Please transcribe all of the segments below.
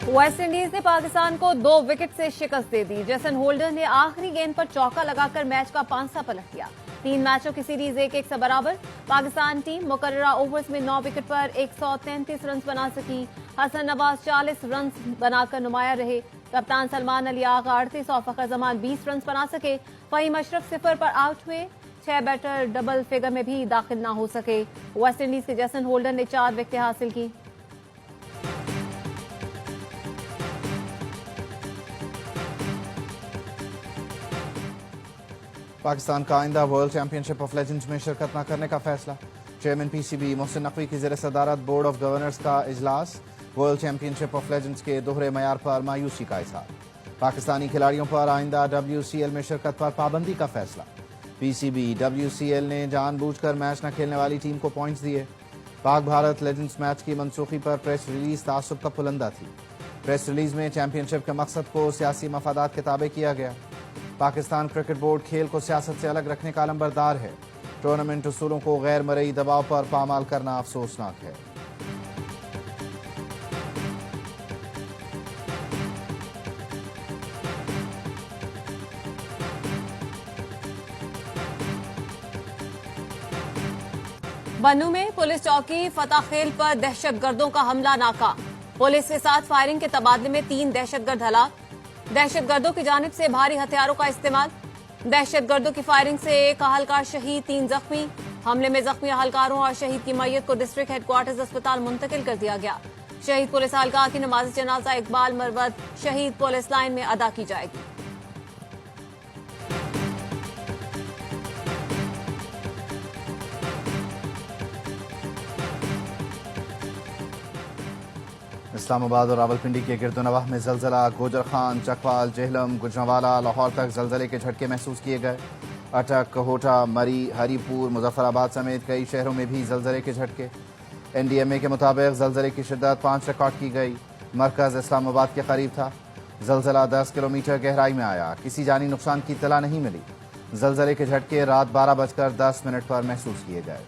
West Indies ने पाकिस्तान को 2 wicket से शिकस्त दे दी। जेसन होल्डर ने आखिरी गेंद पर चौका लगाकर मैच का पांसा पलट दिया। 3 मैचों की सीरीज 1-1 से बराबर। पाकिस्तान टीम मुकर्ररा ओवर्स में 9 विकेट पर 133 रन बना सकी। हसन नवाज 40 रन बनाकर नुमाया रहे। कप्तान सलमान अली आगा 38 और फखर जमान 20 रन बना सके। फहीम अशरफ 0 पर आउट हुए। 6 बैटर डबल फिगर में भी दाखिल न हो सके। वेस्ट इंडीज के जेसन होल्डर ने 4 विकेटें हासिल की। पाकिस्तान का आइंदा वर्ल्ड चैंपियनशिप ऑफ लेजेंड्स में शिरकत न करने का फैसला। चेयरमैन पीसीबी मोहसिन नकवी की ज़ेर सदारत बोर्ड ऑफ गवर्नर्स का इजलास। वर्ल्ड चैंपियनशिप ऑफ लेजेंड्स के दोहरे मयार पर मायूसी का इजहार। पाकिस्तानी खिलाड़ियों पर आइंदा WCL में शिरकत पर पाबंदी का फैसला। पीसीबी WCL ने जानबूझकर मैच न खेलने वाली टीम को पॉइंट्स दिए। पाक भारत लेजेंड्स मैच की मनसूखी पर प्रेस रिलीज तासुब का पुलंदा थी। प्रेस रिलीज में चैंपियनशिप के मकसद को सियासी मफादात के ताबे किया गया। पाकिस्तान क्रिकेट बोर्ड खेल को सियासत से अलग रखने का अलंबरदार है। टूर्नामेंट उसूलों को गैर मरई दबाव पर पामाल करना अफसोसनाक है। बन्नू में पुलिस चौकी फताखेल पर दहशतगर्दों का हमला नाकाम। पुलिस के साथ फायरिंग के तबादले में 3 दहशतगर्द हलाक। दहशतगर्दों की जानिब से भारी हथियारों का इस्तेमाल। दहशतगर्दों की फायरिंग से 1 अहलकार शहीद, 3 जख्मी। हमले में जख्मी अहलकारों और शहीद की मैयत को डिस्ट्रिक्ट हेडक्वार्टर्स अस्पताल मुंतकिल कर दिया गया। शहीद पुलिस अहलकार की नमाज जनाजा इकबाल मरवत शहीद पुलिस लाइन में अदा की जाएगी। इस्लामाबाद और रावलपिंडी के गिरदोनवाह में जलजला। गोजर खान, चकवाल, जेहलम, गुजरांवाला, लाहौर तक जलजले के झटके महसूस किए गए। अटक, कोहोटा, मरी, हरीपुर, मुजफ्फराबाद समेत कई शहरों में भी जलजले के झटके। NDMA के मुताबिक जलजले की शिद्दत 5 रिकॉर्ड की गई। मरकज इस्लामाबाद के करीब था। जलजला 10 किलोमीटर गहराई में आया। किसी जानी नुकसान की इत्तला नहीं मिली। जलजले के झटके रात 12:10 पर महसूस किए गए।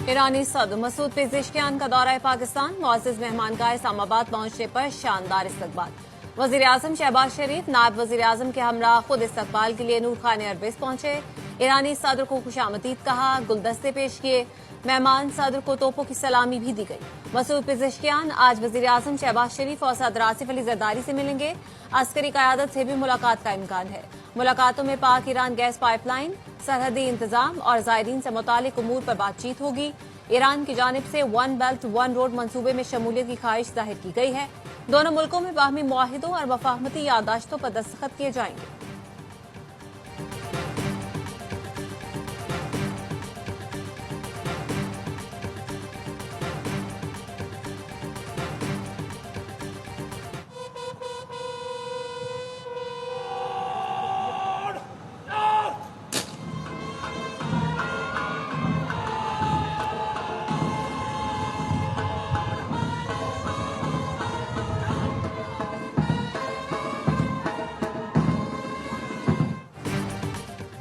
ईरानी सदर मसूद पेज़ेश्कियान का दौरा है पाकिस्तान। मुअज़्ज़ज़ मेहमान का इस्लामाबाद पहुंचने पर शानदार इस्तकबाल। वज़ीर आज़म शहबाज शरीफ नायब वज़ीर आज़म के हमरा खुद इस्तकबाल के लिए नूर खान एयरबेस पहुंचे। ईरानी सदर को खुशामदीद कहा, गुलदस्ते पेश किए। मेहमान सदर को तोपों की सलामी भी दी गई। मसूद पेज़ेश्कियान आज वज़ीर आज़म शहबाज शरीफ और सदर आसिफ अली ज़रदारी से मिलेंगे। अस्करी क़यादत से भी मुलाकात का इम्कान है। मुलाकातों में पाक ईरान गैस पाइपलाइन, सरहदी इंतजाम और ज़ायरीन से मुतालिक उमूर पर बातचीत होगी। ईरान की जानिब से 1 बेल्ट 1 रोड मंसूबे में शमूलियत की ख्वाहिश जाहिर की गई है। दोनों मुल्कों में बाहमी मुआहिदों और वफाहमती यादाश्तों पर दस्तखत किए जाएंगे।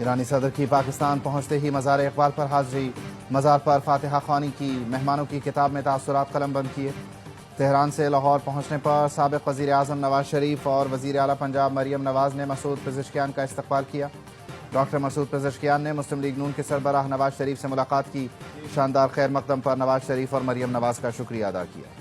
ईरानी सदर की पाकिस्तान पहुंचते ही मज़ार इकबाल पर हाजिरी। मज़ार पर फातिहा ख़्वानी की। मेहमानों की किताब में तासुरात कलमबंद किए। तेहरान से लाहौर पहुंचने पर साबिक़ वज़ीर आज़म नवाज शरीफ और वज़ीर आला पंजाब मरियम नवाज ने मसूद पेज़ेश्कियान का इस्तकबाल किया। डॉक्टर मसूद पेज़ेश्कियान ने मुस्लिम लीग नून के सरबराह नवाज शरीफ से मुलाकात की। शानदार खैर मकदम पर नवाज शरीफ और मरियम नवाज का शुक्रिया अदा किया।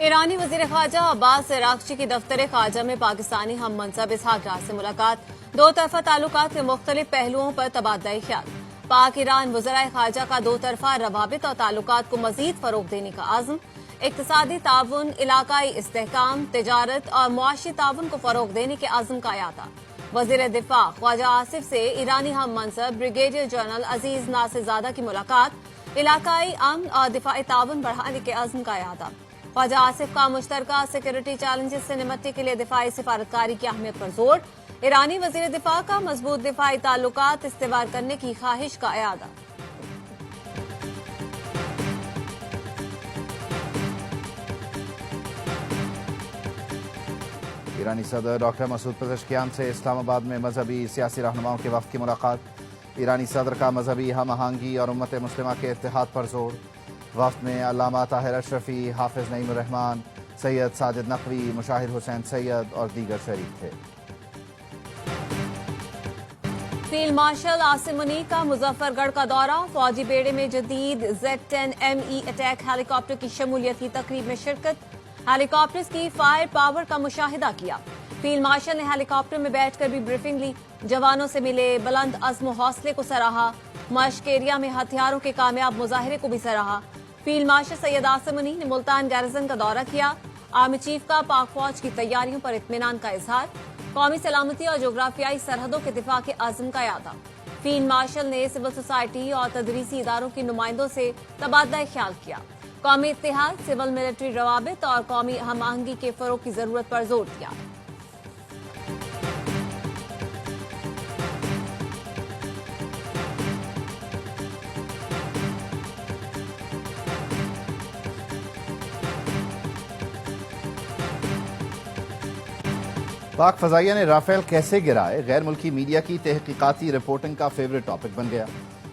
ईरानी वज़ीर ख़ारजा अब्बास इराक़ची की दफ्तर ख़ारजा में पाकिस्तानी हम मनसब इसहाक डार से मुलाकात। 2 तरफ़ा ताल्लुकात के मुख्तलिफ पहलुओं पर तबादला ख्याल। पाक ईरान वज़राए ख़ारजा का 2 तरफ़ा रवाबित और ताल्लुकात को मज़ीद फ़रोग़ देने का आज़म। इक़्तिसादी ताउन, इलाकाई इस्तेहकाम, तिजारत और मुआशी ताउन को फ़रोग़ देने के आज़म का अयादा। वज़ीर दिफ़ा ख्वाजा आसिफ से ईरानी हम मनसब ब्रिगेडियर जनरल अजीज नासिरज़ादा की मुलाकात। इलाकाई अमन और दिफ़ाई ताउन बढ़ाने के आज़म का अयादा। ख्वाजा आसिफ का मुश्तरका सिक्योरिटी चैलेंजेस से निपटने के लिए दिफाई सिफारतकारी की अहमियत पर जोर। ईरानी वज़ीर दिफा का मजबूत दिफाई ताल्लुकात इस्तेवार करने की ख्वाहिश का अयादा। ایرانی صدر ڈاکٹر مسعود پزشکیان سے اسلام آباد میں مذہبی سیاسی رہنماؤں کے وفد کی ملاقات۔ ایرانی صدر کا مذہبی ہم آہنگی اور امت مسلمہ کے اتحاد پر زور۔ وفد میں علامہ طاہر اشرفی، حافظ نعیم الرحمان، سید ساجد نقوی، مشاہد حسین سید اور دیگر شریک تھے۔ فیلڈ مارشل عاصم منیع کا مظفر گڑھ کا دورہ، فوجی بیڑے میں جدید Z-10ME اٹیک ہیلی کاپٹر کی شمولیت کی تقریب میں شرکت، ہیلی کاپٹرز کی فائر پاور کا مشاہدہ کیا۔ فیلڈ مارشل نے ہیلی کاپٹر میں بیٹھ کر بھی بریفنگ لی، جوانوں سے ملے، بلند عزم و حوصلے کو سراہا، مشق ایریا میں ہتھیاروں کے کامیاب مظاہرے کو بھی سراہا۔ فیلڈ مارشل سید عاصم منیع نے ملتان گیرزن کا دورہ کیا، آرمی چیف کا پاک فوج کی تیاریوں پر اطمینان کا اظہار، قومی سلامتی اور جغرافیائی سرحدوں کے دفاع کے عزم کا اعادہ۔ فیلڈ مارشل نے سول سوسائٹی اور تدریسی اداروں کے نمائندوں سے تبادلہ خیال کیا، قومی اتحاد، سول ملٹری روابط اور قومی ہم آہنگی کے فروغ کی ضرورت پر زور دیا۔ پاک فضائیہ نے رافیل کیسے گرائے غیر ملکی میڈیا کی تحقیقاتی رپورٹنگ کا فیوریٹ ٹاپک بن گیا۔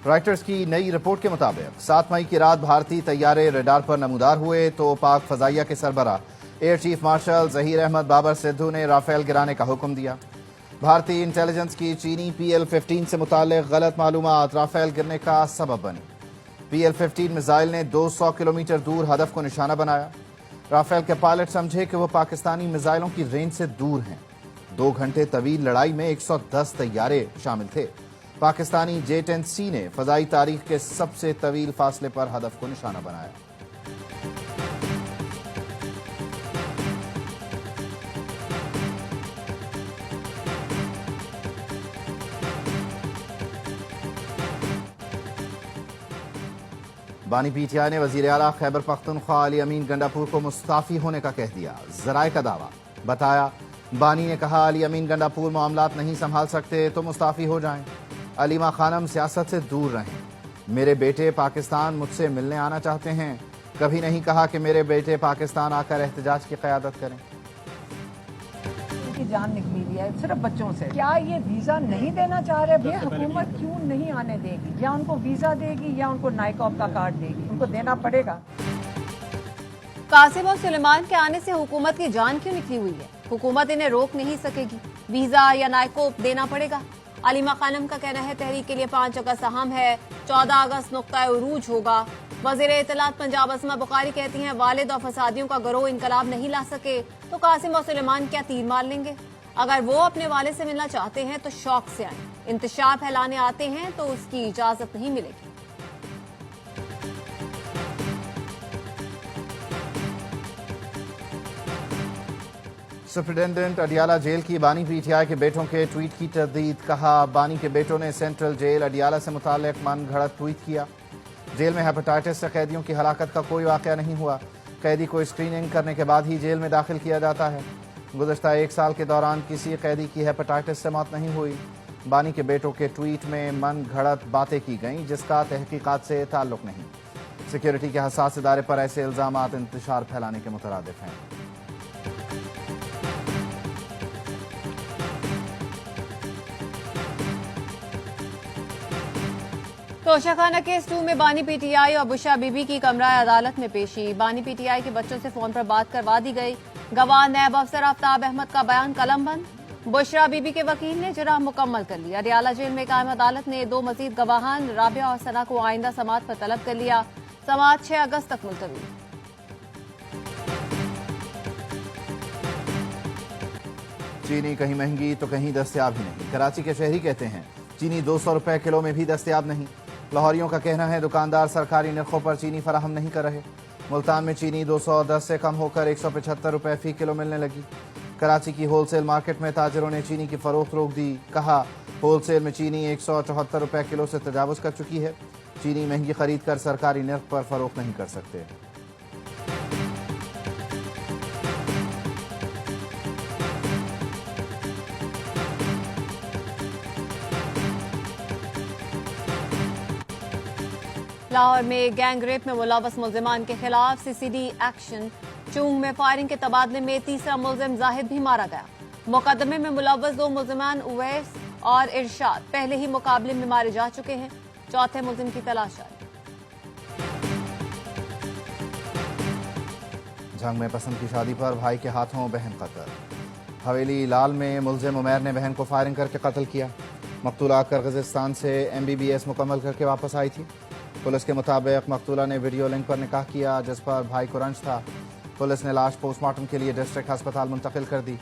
رائٹرز کی نئی رپورٹ کے مطابق 7 مئی کی رات بھارتی طیارے ریڈار پر نمودار ہوئے تو پاک فضائیہ کے سربراہ air chief marshal Zaheer Ahmed Babar Sidhu نے رافیل گرانے کا حکم دیا۔ بھارتی انٹیلیجنس کی چینی PL-15 سے متعلق غلط معلومات رافیل گرنے کا سبب بنی۔ PL-15 میزائل نے 200 کلومیٹر دور ہدف کو نشانہ بنایا۔ رافیل کے پائلٹ سمجھے کہ وہ پاکستانی میزائلوں کی رینج سے دور ہیں۔ 2 گھنٹے طویل لڑائی میں 110 طیارے شامل تھے۔ پاکستانی J-10C نے فضائی تاریخ کے سب سے طویل فاصلے پر ہدف کو نشانہ بنایا۔ بانی PTI نے وزیر اعلیٰ خیبر پختونخوا علی امین گنڈاپور کو مستعفی ہونے کا کہہ دیا۔ ذرائع کا دعویٰ، بتایا بانی نے کہا علی امین گنڈاپور معاملات نہیں سنبھال سکتے تو مستعفی ہو جائیں۔ علیمہ خانم سیاست سے دور رہیں، میرے بیٹے پاکستان مجھ سے ملنے آنا چاہتے ہیں، کبھی نہیں کہا کہ میرے بیٹے پاکستان آ کر احتجاج کی قیادت کریں۔ ان کی جان نکلی ہوئی ہے صرف بچوں سے۔ کیا یہ ویزا نہیں دینا چاہ رہے؟ یہ حکومت کیوں نہیں آنے دے گی؟ یا ان کو ویزا دے گی یا ان کو نائکوپ کا کارڈ دے گی، ان کو دینا پڑے گا۔ قاسم اور سلیمان کے آنے سے حکومت کی جان کیوں نکلی ہوئی ہے؟ حکومت انہیں روک نہیں سکے گی، ویزا یا نائکوپ دینا پڑے گا۔ علیمہ خانم کا کہنا ہے تحریک کے لیے 5 اگست اہم ہے، 14 اگست نقطہ عروج ہوگا۔ وزیر اطلاعات پنجاب اسما بخاری کہتی ہیں والد اور فسادیوں کا گروہ انقلاب نہیں لا سکے تو قاسم اور سلیمان کیا تیر مار لیں گے؟ اگر وہ اپنے والد سے ملنا چاہتے ہیں تو شوق سے آئیں، انتشار پھیلانے آتے ہیں تو اس کی اجازت نہیں ملے گی۔ سپرنٹینڈنٹ اڈیالہ جیل کی بانی PTI کے بیٹوں کے ٹویٹ کی تردید، کہا بانی کے بیٹوں نے سینٹرل جیل اڈیالہ سے متعلق من گھڑت ٹویٹ کیا۔ جیل میں ہیپاٹائٹس سے قیدیوں کی ہلاکت کا کوئی واقعہ نہیں ہوا، قیدی کو اسکریننگ کرنے کے بعد ہی جیل میں داخل کیا جاتا ہے۔ گزشتہ 1 سال کے دوران کسی قیدی کی ہیپاٹائٹس سے موت نہیں ہوئی۔ بانی کے بیٹوں کے ٹویٹ میں من گھڑت باتیں کی گئیں جس کا تحقیقات سے تعلق نہیں۔ سیکیورٹی کے حساس ادارے پر ایسے الزامات انتشار پھیلانے کے مترادف ہیں۔ توشہ خانہ کیس 2 میں بانی PTI اور بشرا بی بی کی کمرہ عدالت میں پیشی۔ بانی PTI کے بچوں سے فون پر بات کروا دی گئی۔ گواہ نیب افسر آفتاب احمد کا بیان قلم بند۔ بشرا بی بی کے وکیل نے جرح مکمل کر لی۔ اڈیالہ جیل میں قائم عدالت نے 2 مزید گواہان رابعہ اور ثنا کو آئندہ سماعت پر طلب کر لیا۔ سماعت 6 اگست تک ملتوی۔ چینی کہیں مہنگی تو کہیں دستیاب ہی نہیں۔ کراچی کے شہری کہتے ہیں چینی 200 روپے کلو میں بھی دستیاب نہیں۔ لاہوریوں کا کہنا ہے دکاندار سرکاری نرخوں پر چینی فراہم نہیں کر رہے۔ ملتان میں چینی 210 سے کم ہو کر 175 روپے فی کلو ملنے لگی۔ کراچی کی ہول سیل مارکیٹ میں تاجروں نے چینی کی فروخت روک دی۔ کہا ہول سیل میں چینی 174 روپے کلو سے تجاوز کر چکی ہے۔ چینی مہنگی خرید کر سرکاری نرخ پر فروخت نہیں کر سکتے۔ لاہور میں گینگ ریپ میں ملوث ملزمان کے خلاف CCD ایکشن۔ چونگ میں فائرنگ کے تبادلے میں تیسرا ملزم زاہد بھی مارا گیا۔ मुकदमे में मुलव्वस 2 मुलजिमान उवैस और इरशाद पहले ही मुकाबले में मारे जा चुके हैं। चौथे मुलजिम की तलाश जारी। जंग में पसंद की शादी पर भाई के हाथों बहन कत्ल। हवेली लाल में मुलजिम उमैर ने बहन को फायरिंग करके कत्ल किया। मकतूला किर्गिज़स्तान से MBBS मुकम्मल करके वापस आई थी। पुलिस के मुताबिक मकतूला ने वीडियो लिंक पर निकाह किया जिस पर भाई को रंज था। पुलिस ने लाश पोस्टमार्टम के लिए डिस्ट्रिक्ट अस्पताल मुंतकिल कर दी।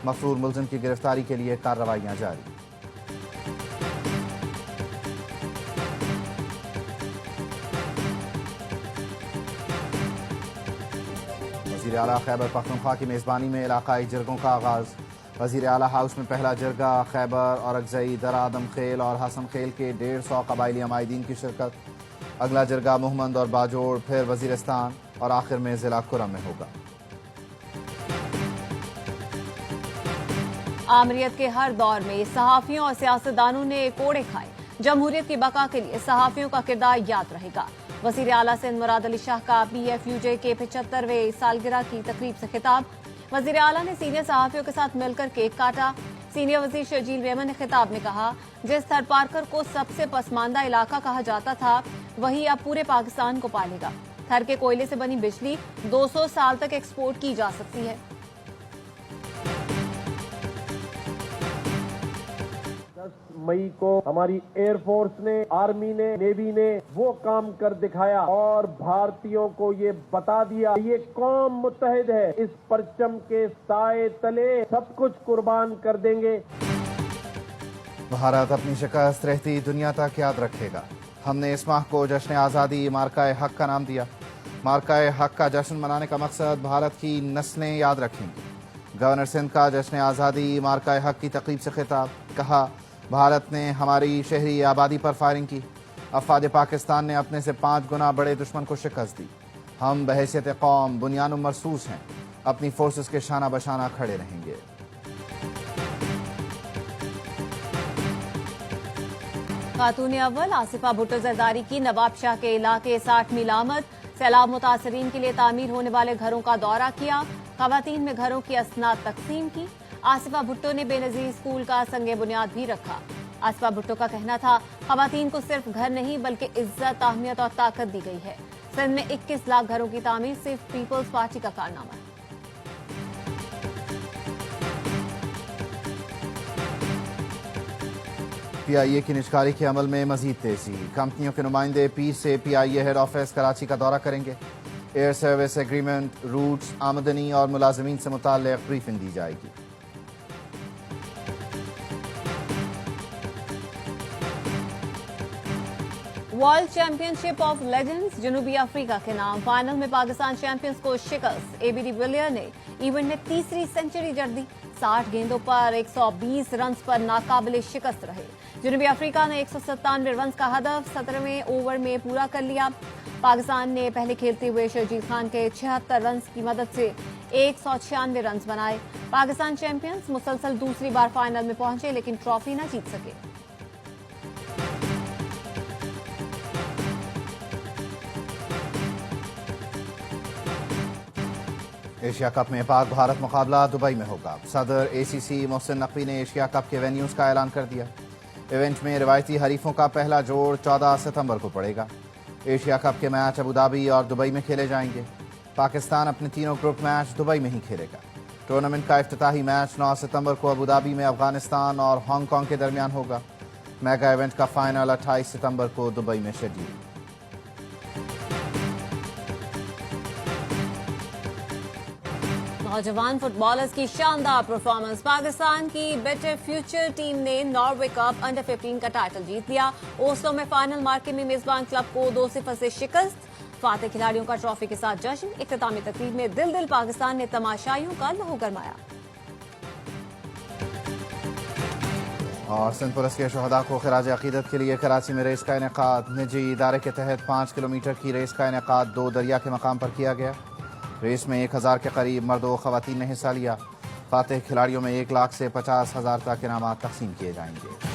मफरूर मुलजिम की गिरफ्तारी के लिए कार्रवाइयां जारी। वज़ीर आला खैबर पख्तूनख्वा की मेज़बानी में इलाकाई जिरगों का आगाज़। वज़ीर आला हाउस में पहला जिरगा खैबर और अगजई दरादम खेल और हसन खेल के 150 कबायली अमायदीन की शिरकत। अगला जिरगा मोहम्मद और बाजोड़, फिर वज़ीरिस्तान और आखिर में ज़िला कुरम में होगा। आमरीत के हर दौर में सहाफ़ियों और सियासतदानों ने कोड़े खाए। जमहूरियत की बका के लिए सहाफ़ियों का किरदार याद रहेगा। वज़ीर आला सिंध मुराद अली शाह का PFUJ के 75वें सालगिरह की तकरीब से खिताब। वज़ीर आला ने सीनियर सहाफ़ियों के साथ मिलकर केक काटा। सीनियर वज़ीर शर्जील मेमन ने खिताब में कहा, जिस थरपारकर को सबसे पसमानदा इलाका कहा जाता था वही अब पूरे पाकिस्तान को पालेगा। थर के कोयले से बनी बिजली 200 साल तक एक्सपोर्ट की जा सकती है। 10 मई को हमारी एयरफोर्स ने, आर्मी ने, नेवी ने वो काम कर दिखाया और भारतीयों को ये बता दिया ये कौम मुत्तहिद है। इस परचम के साए तले सब कुछ कुर्बान कर देंगे। भारत अपनी शिकस्त रहती दुनिया तक याद रखेगा। हमने इस माह को जश्न आज़ादी मार्का हक का नाम दिया। मार्का हक का जश्न मनाने का मकसद भारत की नस्लें याद रखेंगी। गवर्नर सिंध का जश्न आज़ादी मार्का हक की तकरीब से खिताब। कहा, भारत ने हमारी शहरी आबादी पर फायरिंग की। अफवाज पाकिस्तान ने अपने से 5 गुना बड़े दुश्मन को शिकस्त दी। हम बहैसियत कौम बुनियान मरसूस हैं। अपनी फोर्सेस के शाना बशाना खड़े रहेंगे। खातून अव्वल आसिफा भुट्टो जरदारी की नवाब शाह के इलाके 60 मील आमद। सैलाब मुतासरीन के लिए तामीर होने वाले घरों का दौरा किया। खवातीन में घरों की असनाद तकसीम की। आसिफा भुट्टो ने बेनजीर स्कूल का संगे बुनियाद भी रखा। आसिफा भुट्टो का कहना था, खवातीन को सिर्फ घर नहीं बल्कि इज्जत, अहमियत और ताकत दी गई है। सिंध में 21 लाख घरों की तामीर सिर्फ पीपल्स पार्टी का कारनामा है। PIA की निजकारी के अमल में मजीद तेजी। कंपनियों के नुमाइंदे पीर से PIA हेड ऑफिस कराची का दौरा करेंगे। एयर सर्विस एग्रीमेंट, रूट्स, आमदनी और मुलाजमीन से मुताल्लिक ब्रीफिंग दी जाएगी। वर्ल्ड चैंपियनशिप ऑफ लेजेंड्स जनूबी अफ्रीका के नाम। फाइनल में पाकिस्तान चैंपियंस को शिकस्त। ABD विलियर ने इवेंट में तीसरी सेंचुरी जड़ दी। 60 गेंदों पर 120 रन्स पर नाकाबिले शिकस्त रहे। जनूबी अफ्रीका ने 197 रन्स का हदफ 17वें ओवर में पूरा कर लिया। पाकिस्तान ने पहले खेलते हुए शर्जील खान के 76 रन्स की मदद से 196 रन्स बनाए। पाकिस्तान चैंपियंस मुसलसल दूसरी बार फाइनल में पहुंचे लेकिन ट्रॉफी न जीत सके। एशिया कप में पाक भारत मुकाबला दुबई में होगा। सदर ACC मोहसिन नकवी ने एशिया कप के वेन्यूज का ऐलान कर दिया। इवेंट में रिवायती हरीफों का पहला जोड़ 14 सितंबर को पड़ेगा। एशिया कप के मैच अबू धाबी और दुबई में खेले जाएंगे। पाकिस्तान अपने तीनों ग्रुप मैच दुबई में ही खेलेगा। टूर्नामेंट का इफ्तिताही मैच 9 सितंबर को अबू धाबी में अफगानिस्तान और हांगकांग के दरमियान होगा। मेगा इवेंट का फाइनल 28 सितंबर को दुबई में शेड्यूल। नौजवान फुटबॉलर्स की शानदार परफॉर्मेंस। पाकिस्तान की बेटर फ्यूचर टीम ने नॉर्वे कप अंडर 15 का टाइटल जीत लिया। ओस्लो में फाइनल मार्के में मेजबान क्लब को 2-0 से शिकस्त। फाते खिलाड़ियों का ट्रॉफी के साथ जश्न। इख्तितामी तकरीब में दिल पाकिस्तान ने तमाशाइयों का लहू गरमाया। और सिंध पुलिस के शहदा को खिराज अकीदत के लिए कराची में रेस का इनेकाद। निजी इदारे के तहत 5 किलोमीटर की रेस का इनेकाद 2 दरिया के मकाम पर किया गया। रेस में 1000 के करीब मर्द व खवातीन ने हिस्सा लिया। फातेह खिलाड़ियों में 1 लाख से 50,000 तक इनामात तकसीम किए जाएंगे।